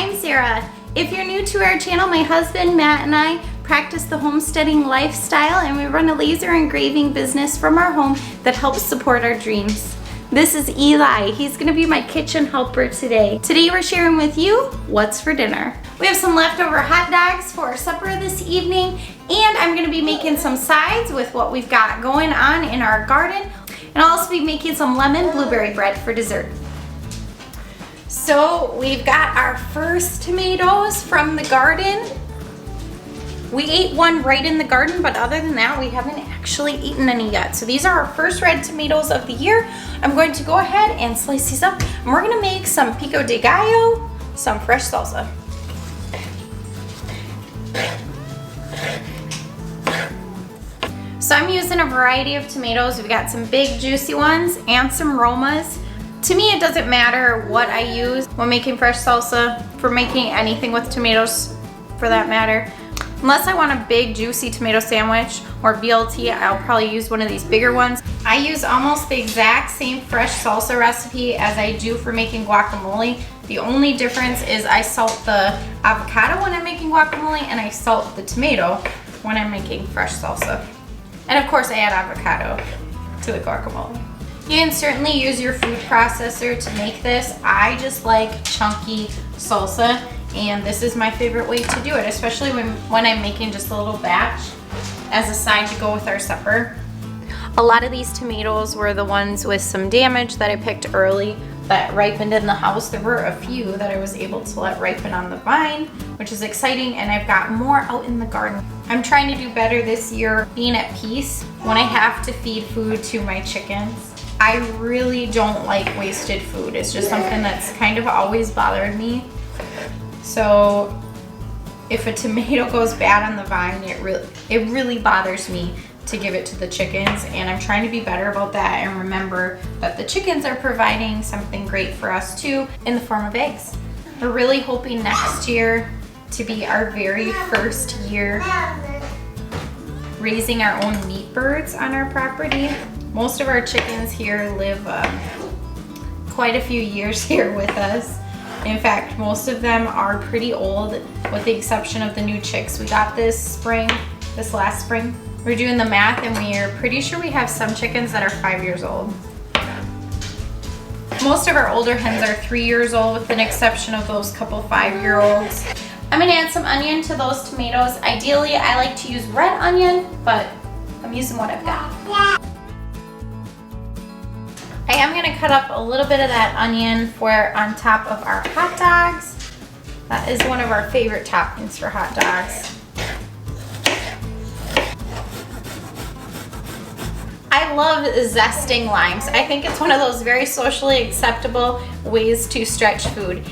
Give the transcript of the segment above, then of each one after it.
I'm Sara. If you're new to our channel, my husband Matt and I practice the homesteading lifestyle, and we run a laser engraving business from our home that helps support our dreams. This is Eli. He's gonna be my kitchen helper today. Today we're sharing with you what's for dinner. We have some leftover hot dogs for our supper this evening, and I'm gonna be making some sides with what we've got going on in our garden, and I'll also be making some lemon blueberry bread for dessert. So we've got our first tomatoes from the garden. We ate one right in the garden, but other than that, we haven't actually eaten any yet. So these are our first red tomatoes of the year. I'm going to go ahead and slice these up, and we're gonna make some pico de gallo, some fresh salsa. So I'm using a variety of tomatoes. We've got some big juicy ones and some Romas. To me, it doesn't matter what I use when making fresh salsa, for making anything with tomatoes for that matter. Unless I want a big juicy tomato sandwich or BLT, I'll probably use one of these bigger ones. I use almost the exact same fresh salsa recipe as I do for making guacamole. The only difference is I salt the avocado when I'm making guacamole, and I salt the tomato when I'm making fresh salsa. And of course I add avocado to the guacamole. You can certainly use your food processor to make this. I just like chunky salsa, and this is my favorite way to do it, especially when I'm making just a little batch as a side to go with our supper. A lot of these tomatoes were the ones with some damage that I picked early that ripened in the house. There were a few that I was able to let ripen on the vine, which is exciting, and I've got more out in the garden. I'm trying to do better this year, being at peace when I have to feed food to my chickens. I really don't like wasted food. It's just something that's kind of always bothered me. So if a tomato goes bad on the vine, it really bothers me to give it to the chickens, and I'm trying to be better about that and remember that the chickens are providing something great for us too in the form of eggs. We're really hoping next year to be our very first year raising our own meat birds on our property. Most of our chickens here live quite a few years here with us. In fact, most of them are pretty old, with the exception of the new chicks we got this last spring. We're doing the math, and we are pretty sure we have some chickens that are 5 years old. Most of our older hens are 3 years old, with an exception of those couple 5-year-olds. I'm gonna add some onion to those tomatoes. Ideally, I like to use red onion, but I'm using what I've got. I am gonna cut up a little bit of that onion for on top of our hot dogs. That is one of our favorite toppings for hot dogs. I love zesting limes. I think it's one of those very socially acceptable ways to stretch food.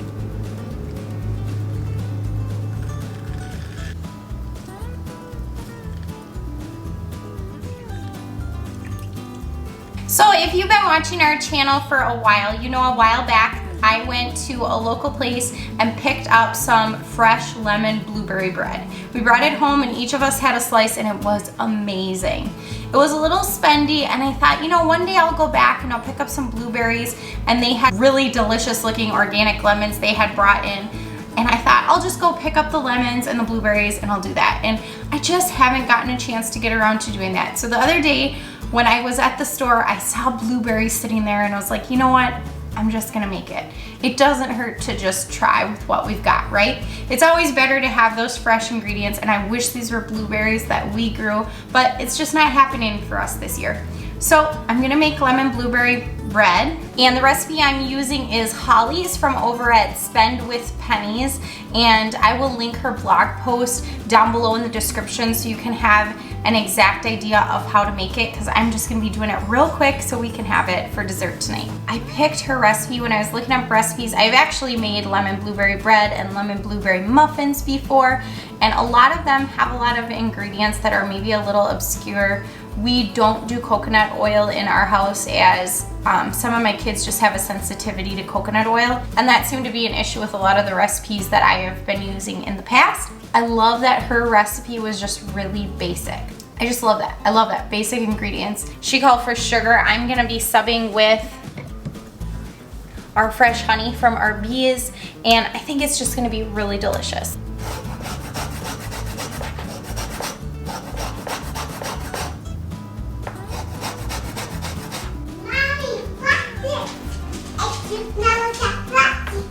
So if you've been watching our channel for a while, you know a while back I went to a local place and picked up some fresh lemon blueberry bread. We brought it home, and each of us had a slice, and it was amazing. It was a little spendy, and I thought, you know, one day I'll go back and I'll pick up some blueberries, and they had really delicious looking organic lemons they had brought in. And I thought, I'll just go pick up the lemons and the blueberries, and I'll do that. And I just haven't gotten a chance to get around to doing that. So the other day when I was at the store, I saw blueberries sitting there, and I was like, you know what? I'm just gonna make it. It doesn't hurt to just try with what we've got, right? It's always better to have those fresh ingredients, and I wish these were blueberries that we grew, but it's just not happening for us this year. So I'm gonna make lemon blueberry bread, and the recipe I'm using is Holly's from over at Spend with Pennies, and I will link her blog post down below in the description so you can have an exact idea of how to make it, because I'm just gonna be doing it real quick so we can have it for dessert tonight. I picked her recipe when I was looking up recipes. I've actually made lemon blueberry bread and lemon blueberry muffins before, and a lot of them have a lot of ingredients that are maybe a little obscure. We don't do coconut oil in our house, as some of my kids just have a sensitivity to coconut oil, and that seemed to be an issue with a lot of the recipes that I have been using in the past. I love that her recipe was just really basic. I just love that. I love that. Basic ingredients. She called for sugar. I'm gonna be subbing with our fresh honey from our bees, and I think it's just gonna be really delicious. Mommy, what's this? It's just plastic.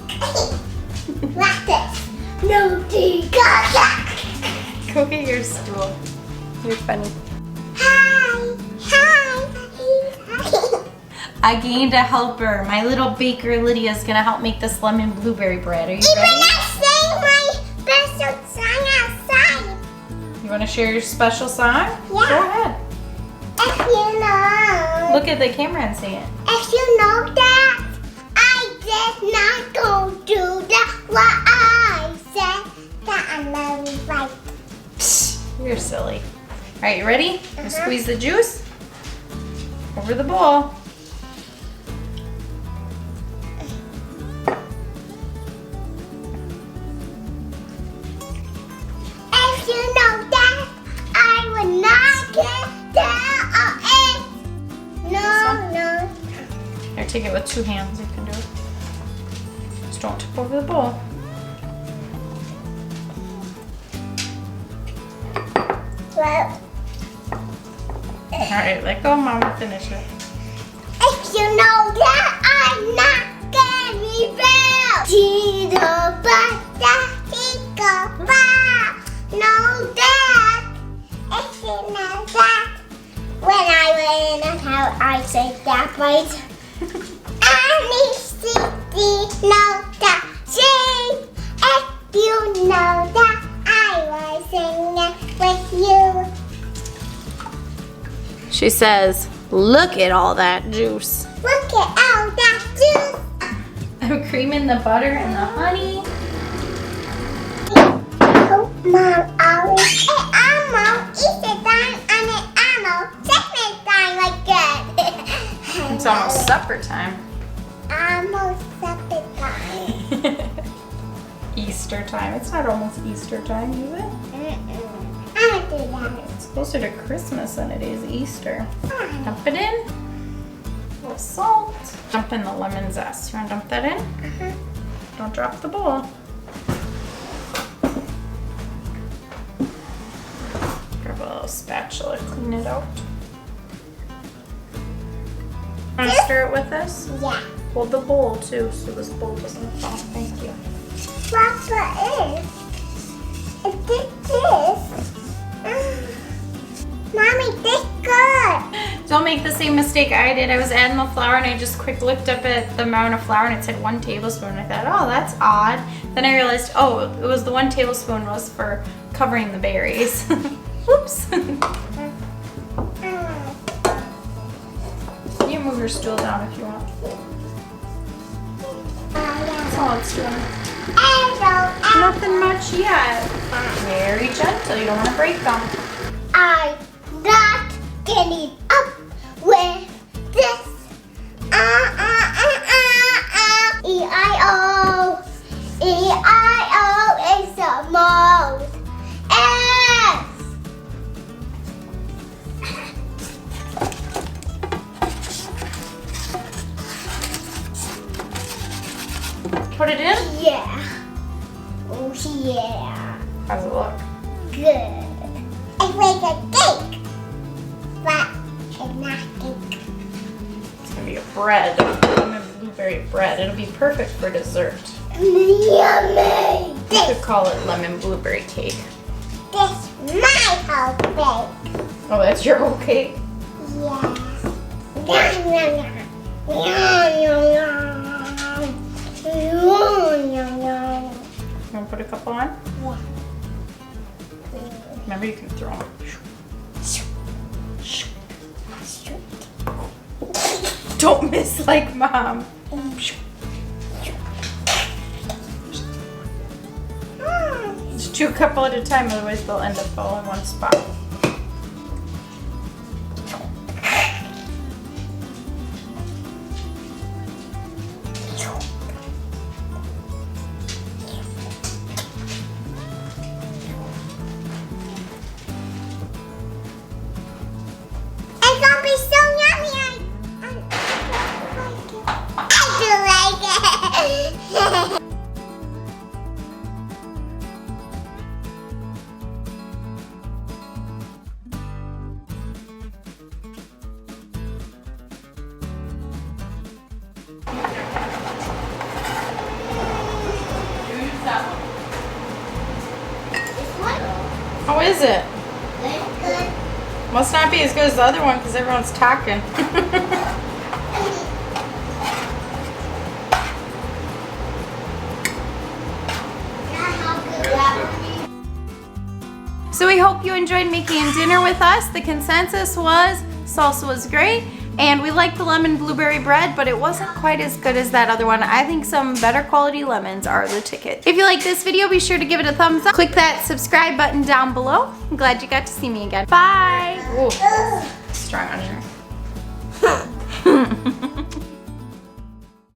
What's this? No, Go get your stool. You're funny. Hi. I gained a helper. My little baker Lydia is gonna help make this lemon blueberry bread. Are you Even ready? I sang my special song outside. You wanna share your special song? Yeah. Go ahead. If you know. Look at the camera and sing it. If you know that I did not go do that what I said that I'm very right. You're silly. All right, you ready? You squeeze the juice over the bowl. If you know that I would not get that No. Here, take it with 2 hands. You can do it. Just don't tip over the bowl. Well, All right, let go, Mom. We'll finish it. if you know that I'm not very well. Tito Bata, Tico Ba. Know that. If you know that. When I went in the house, I said that right. I city know that. Sing. If you know that I was singing with you. She says, look at all that juice. Look at all that juice. I'm creaming the butter and the honey. Oh, Mom, always. I'm Mom. Eat the time and the ammo. Second time like that. It's almost supper time. Almost supper time. Easter time. It's not almost Easter time, is it? I don't do that. It's closer to Christmas than it is Easter. Dump it in. A little salt. Dump in the lemon zest. You want to dump that in? Don't drop the bowl. Grab a little spatula, clean it out. Want to stir it with this? Yeah. Hold the bowl too, so this bowl doesn't fall. Thank you. Papa is. If this. Mommy, this good. Don't make the same mistake I did. I was adding the flour and I just quick looked up at the amount of flour and it said 1 tablespoon. I thought, oh, that's odd. Then I realized, oh, it was the 1 tablespoon was for covering the berries. Whoops. You can move your stool down if you want. That's all it's doing. Nothing much yet. Very gentle. You don't want to break them. I'm not getting up with this. E-I-O. E-I-O is the most. S. Put it in? Yeah. Oh, yeah. How's it look? Good. It's like a cake, but it's not cake. It's going to be a bread. Lemon blueberry bread. It'll be perfect for dessert. Yummy. You could call it lemon blueberry cake. This my whole cake. Oh, that's your whole cake? Yeah. Yum, yum, yum. Yum, yum, yum. Yum, yum, yum. You want to put a couple on? Yeah. Remember, you can throw them. Don't miss like Mom. Just do a couple at a time, otherwise they'll end up all in one spot. It's gonna be so yummy. I do like it. How is it? It's good. Must not be as good as the other one because everyone's talking. So we hope you enjoyed making dinner with us. The consensus was salsa was great and we liked the lemon blueberry bread, but it wasn't quite as good as that other one. I think some better quality lemons are the ticket. If you like this video, be sure to give it a thumbs up. Click that subscribe button down below. I'm glad you got to see me again. Bye. Ooh, strong on here.